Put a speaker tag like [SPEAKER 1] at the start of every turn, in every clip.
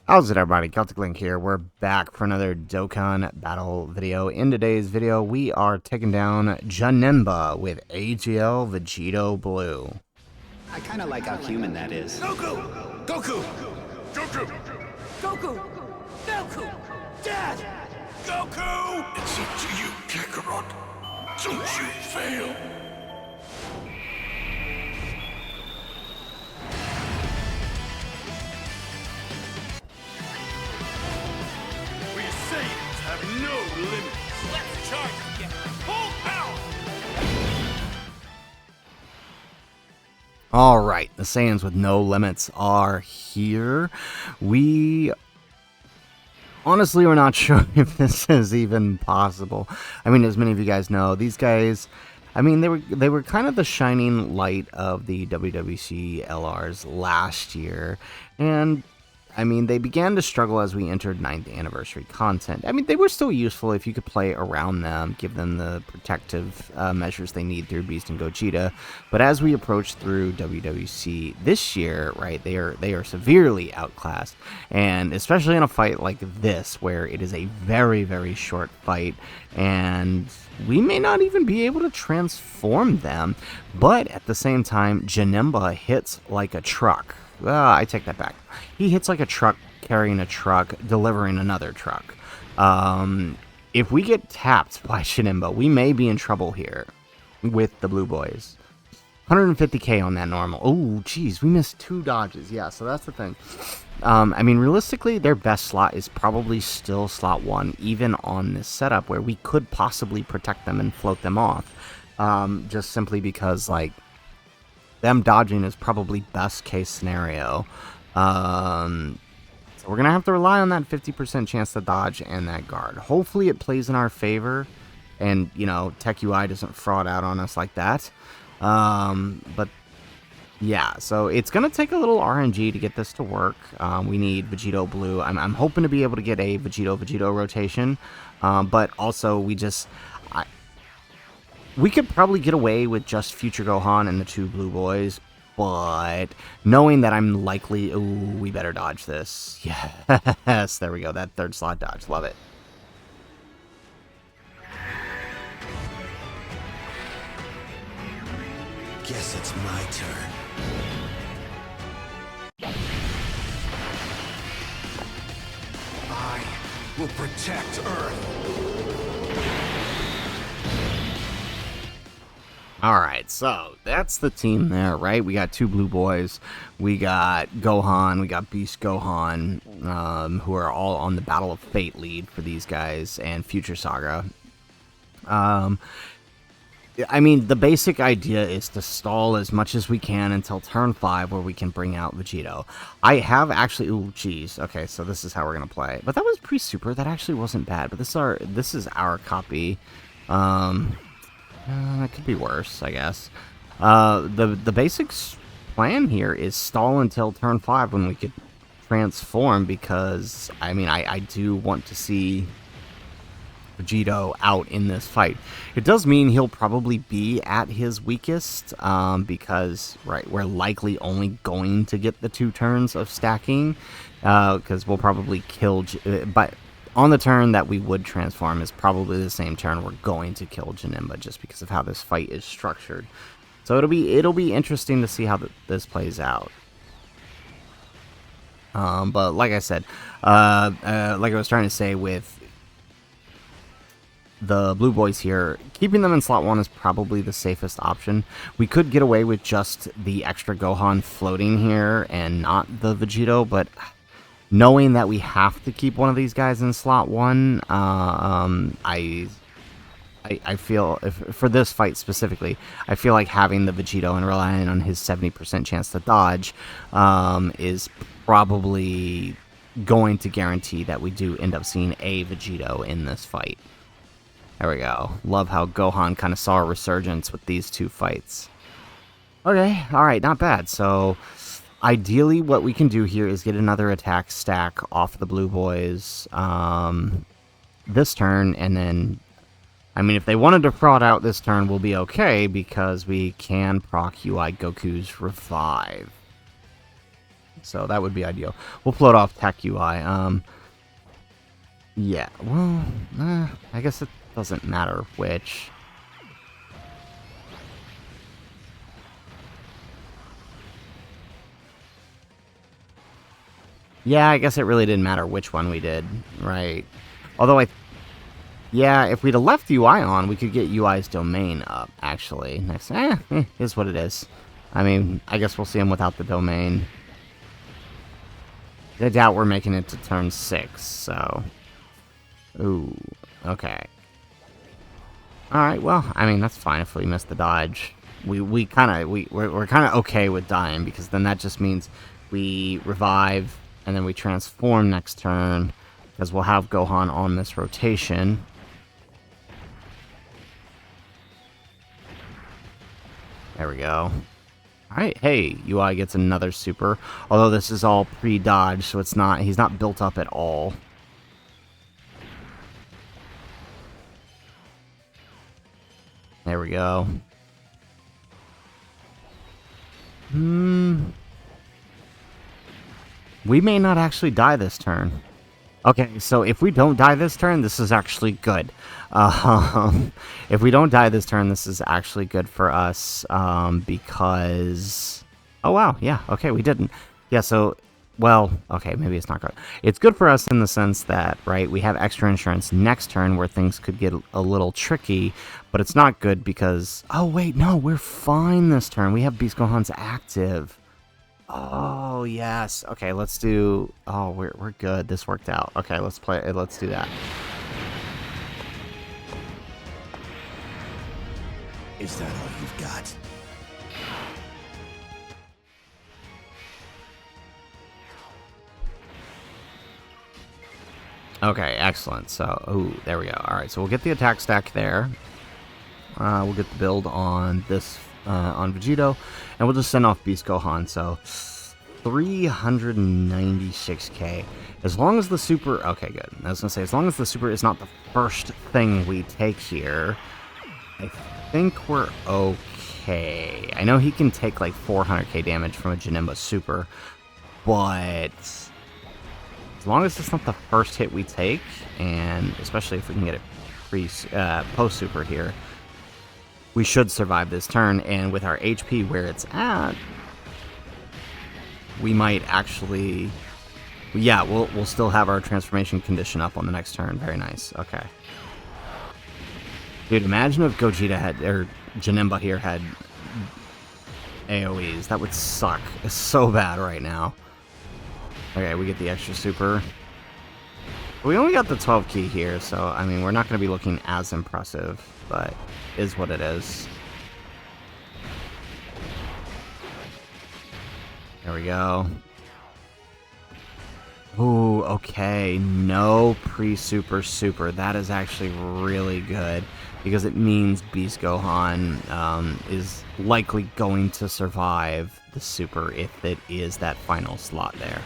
[SPEAKER 1] How's it, everybody? Celtic Link here. We're back for another Dokkan battle video. In today's video, we are taking down Janemba with AGL Vegito Blue.
[SPEAKER 2] I kind of like how human that is.
[SPEAKER 3] Goku! Goku! Goku!
[SPEAKER 4] Goku! Goku! Dad!
[SPEAKER 3] Goku! It's up to you, Kakarot. Don't you fail. We Saiyans have no limits. Let's charge again. Full power!
[SPEAKER 1] Alright, the Saiyans with no limits are here. Honestly, we're not sure if this is even possible. I mean, as many of you guys know, these guys, I mean, they were kind of the shining light of the WWC LRs last year, and I mean, they began to struggle as we entered 9th anniversary content. I mean, they were still useful if you could play around them, give them the protective measures they need through Beast and Gogeta. But as we approach through WWC this year, right, they are severely outclassed. And especially in a fight like this, where it is a very, very short fight, and we may not even be able to transform them. But at the same time, Janemba hits like a truck. I take that back. He hits like a truck carrying a truck, delivering another truck. If we get tapped by Janemba, we may be in trouble here with the Blue Boys. 150k on that normal. Oh, geez, we missed 2 dodges. Yeah, so that's the thing. I mean, realistically, their best slot is probably still slot 1, even on this setup where we could possibly protect them and float them off. Just simply because, like, them dodging is probably best case scenario. So we're going to have to rely on that 50% chance to dodge and that guard. Hopefully it plays in our favor and, you know, Tech UI doesn't fraud out on us like that. But yeah, so it's going to take a little RNG to get this to work. We need Vegito Blue. I'm hoping to be able to get a Vegito rotation. But also we could probably get away with just Future Gohan and the 2 Blue Boys, but knowing that I'm likely... Ooh, we better dodge this. Yes, there we go. That 3rd slot dodge. Love it.
[SPEAKER 3] Guess it's my turn. I will protect Earth.
[SPEAKER 1] Alright, so that's the team there, right? We got 2 Blue Boys, we got Gohan, we got Beast Gohan, who are all on the Battle of Fate lead for these guys, and Future Saga. I mean, the basic idea is to stall as much as we can until turn 5, where we can bring out Vegito. I have actually... Ooh, geez. Okay, so this is how we're going to play. But that was pre-super. That actually wasn't bad. But this is our copy. That could be worse, I guess. The basic plan here is stall until turn 5 when we could transform, because, I mean, I do want to see Vegito out in this fight. It does mean he'll probably be at his weakest, because, right, we're likely only going to get the 2 turns of stacking, because we'll probably kill... but on the turn that we would transform is probably the same turn we're going to kill Janemba, just because of how this fight is structured. So it'll be interesting to see how this plays out. But like I said, like I was trying to say with the Blue Boys here, keeping them in slot 1 is probably the safest option. We could get away with just the extra Gohan floating here and not the Vegito, but knowing that we have to keep one of these guys in slot 1, I feel, for this fight specifically, I feel like having the Vegito and relying on his 70% chance to dodge is probably going to guarantee that we do end up seeing a Vegito in this fight. There we go. Love how Gohan kind of saw a resurgence with these 2 fights. Okay, alright, not bad. So ideally, what we can do here is get another attack stack off the Blue Boys this turn, and then, I mean, if they wanted to fraud out this turn, we'll be okay, because we can proc UI Goku's Revive. So that would be ideal. We'll float off Tech UI. Yeah, well, I guess it doesn't matter which. Yeah, I guess it really didn't matter which one we did, right? Although yeah, if we'd have left UI on, we could get UI's domain up, actually. Next, is what it is. I mean, I guess we'll see him without the domain. I doubt we're making it to turn 6, so... Ooh, okay. Alright, well, I mean, that's fine if we miss the dodge. We're kind of okay with dying, because then that just means we revive, and then we transform next turn, because we'll have Gohan on this rotation. There we go. Alright, hey, UI gets another super. Although this is all pre-dodge, so he's not built up at all. There we go. We may not actually die this turn. Okay, so if we don't die this turn, this is actually good. If we don't die this turn, this is actually good for us, because... Oh, wow, yeah, okay, we didn't. Yeah, so, well, okay, maybe it's not good. It's good for us in the sense that, right, we have extra insurance next turn where things could get a little tricky, but it's not good because... Oh, wait, no, we're fine this turn. We have Beast Gohan's active. Oh, yes. Okay, let's do... Oh, we're good. This worked out. Okay, let's do that.
[SPEAKER 3] Is that all you've got?
[SPEAKER 1] Okay, excellent. So, ooh, there we go. Alright, so we'll get the attack stack there. We'll get the build on this, on Vegito, and we'll just send off Beast Gohan, so 396k. As long as the super... Okay, good. I was going to say, as long as the super is not the first thing we take here, I think we're okay. I know he can take like 400k damage from a Janemba super, but as long as it's not the first hit we take, and especially if we can get it post-super here, we should survive this turn, and with our HP where it's at, we might actually... Yeah, we'll still have our transformation condition up on the next turn. Very nice. Okay. Dude, imagine if Gogeta had... Or Janemba here had AoEs. That would suck. It's so bad right now. Okay, we get the extra super. We only got the 12 key here, so, I mean, we're not going to be looking as impressive, but is what it is. There we go. Ooh, okay. No pre-super super. That is actually really good, because it means Beast Gohan is likely going to survive the super if it is that final slot there.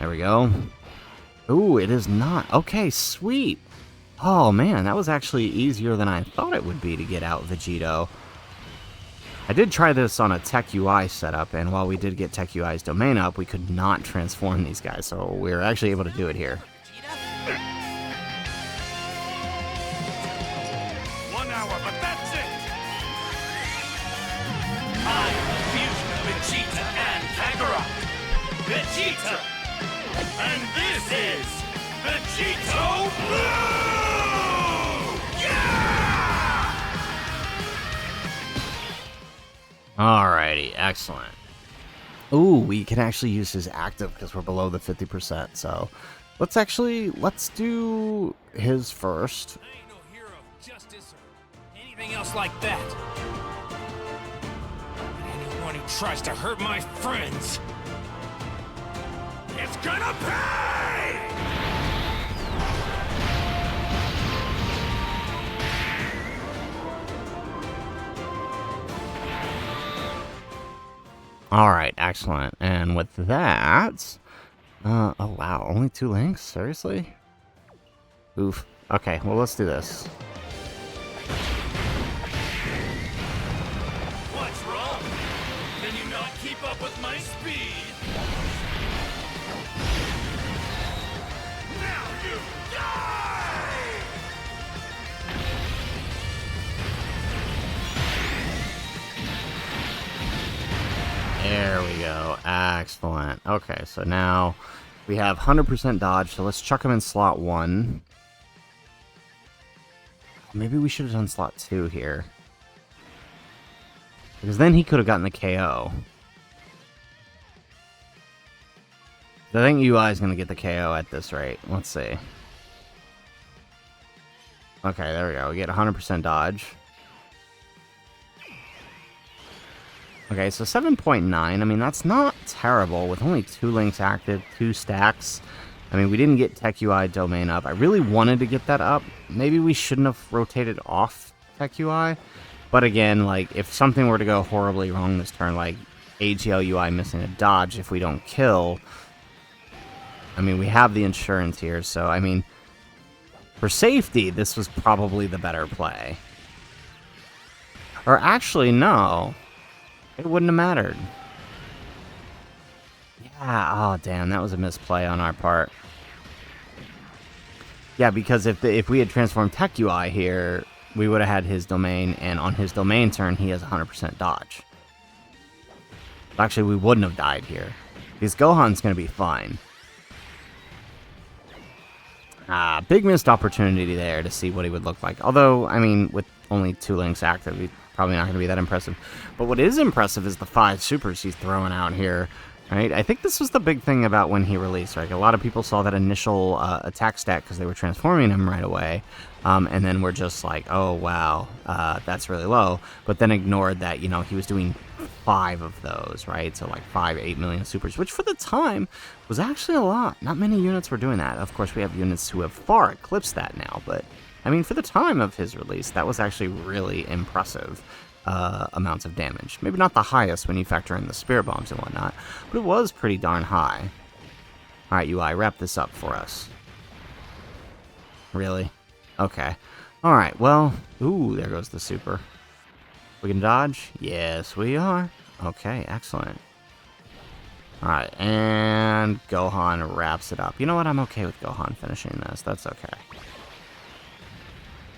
[SPEAKER 1] There we go. Ooh, it is not. Okay, sweet. Oh, man, that was actually easier than I thought it would be to get out Vegito. I did try this on a Tech UI setup, and while we did get Tech UI's domain up, we could not transform these guys, so we were actually able to do it here.
[SPEAKER 3] 1 hour, but that's it! I am the fusion of Vegeta and Kakarot! Vegeta! And this is Vegito Blue! Yeah!
[SPEAKER 1] Alrighty, excellent. Ooh, we can actually use his active because we're below the 50%, so let's do his first.
[SPEAKER 4] I ain't no hero of justice or anything else like that. Anyone who tries to hurt my friends,
[SPEAKER 3] It's gonna pay!
[SPEAKER 1] Alright, excellent. And with that... oh wow, only 2 links? Seriously? Oof. Okay, well let's do this.
[SPEAKER 3] What's wrong? Can you not keep up with my speed? Now you die!
[SPEAKER 1] There we go. Excellent. Okay, so now we have 100% dodge, so let's chuck him in slot 1. Maybe we should have done slot 2 here. Because then he could have gotten the KO. I think UI is going to get the KO at this rate. Let's see. Okay, there we go. We get 100% dodge. Okay, so 7.9. I mean, that's not terrible with only 2 links active, 2 stacks. I mean, we didn't get Tech UI domain up. I really wanted to get that up. Maybe we shouldn't have rotated off Tech UI. But again, like, if something were to go horribly wrong this turn, like AGL UI missing a dodge if we don't kill, I mean, we have the insurance here. So, I mean, for safety, this was probably the better play. Or actually, no. It wouldn't have mattered. Yeah, oh damn, that was a misplay on our part. Yeah, because if we had transformed Tech UI here, we would have had his domain, and on his domain turn, he has 100% dodge. Actually, we wouldn't have died here, because Gohan's going to be fine. Big missed opportunity there to see what he would look like. Although, I mean, with only 2 links active, he's probably not going to be that impressive. But what is impressive is the 5 supers he's throwing out here. Right? I think this was the big thing about when he released. Right? A lot of people saw that initial attack stat because they were transforming him right away. And then we're just like, oh, wow, that's really low. But then ignored that, you know, he was doing 5 of those, right? So like 8 million supers, which for the time was actually a lot. Not many units were doing that. Of course, we have units who have far eclipsed that now. But, I mean, for the time of his release, that was actually really impressive. Amounts of damage. Maybe not the highest when you factor in the spirit bombs and whatnot, but it was pretty darn high. Alright, UI, wrap this up for us. Really? Okay. Alright, well, ooh, there goes the super. We can dodge? Yes, we are. Okay, excellent. Alright, and Gohan wraps it up. You know what? I'm okay with Gohan finishing this. That's okay.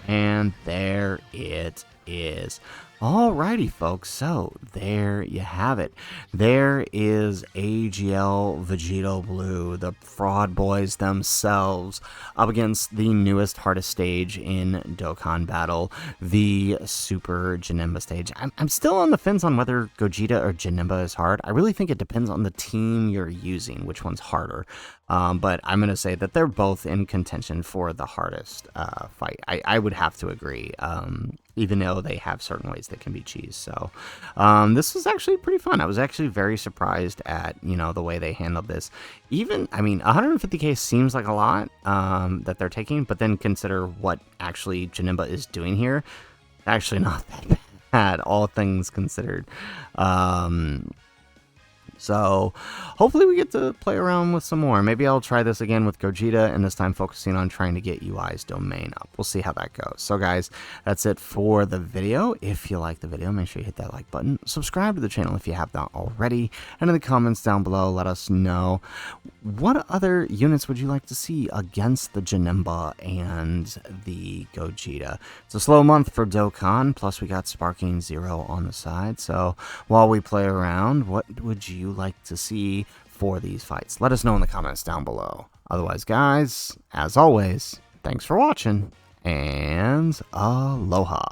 [SPEAKER 1] And there it is. Alrighty, folks, so there you have it. There is AGL Vegito Blue, the fraud boys themselves, up against the newest, hardest stage in Dokkan Battle, the Super Janemba stage. I'm still on the fence on whether Gogeta or Janemba is hard. I really think it depends on the team you're using, which one's harder. But I'm going to say that they're both in contention for the hardest fight. I would have to agree, even though they have certain ways that can be cheese. So this was actually pretty fun. I was actually very surprised at, you know, the way they handled this. Even, I mean, 150k seems like a lot that they're taking, but then consider what actually Janemba is doing here. Actually not that bad, all things considered. So hopefully we get to play around with some more. Maybe I'll try this again with Gogeta, and this time focusing on trying to get UI's domain up. We'll see how that goes. So guys, that's it for the video. If you like the video, make sure you hit that like button. Subscribe to the channel if you have not already. And in the comments down below, let us know what other units would you like to see against the Janemba and the Gogeta. It's a slow month for Dokkan, plus we got Sparking Zero on the side. So while we play around, what would you like to see for these fights? Let us know in the comments down below. Otherwise, guys, as always, thanks for watching, and aloha.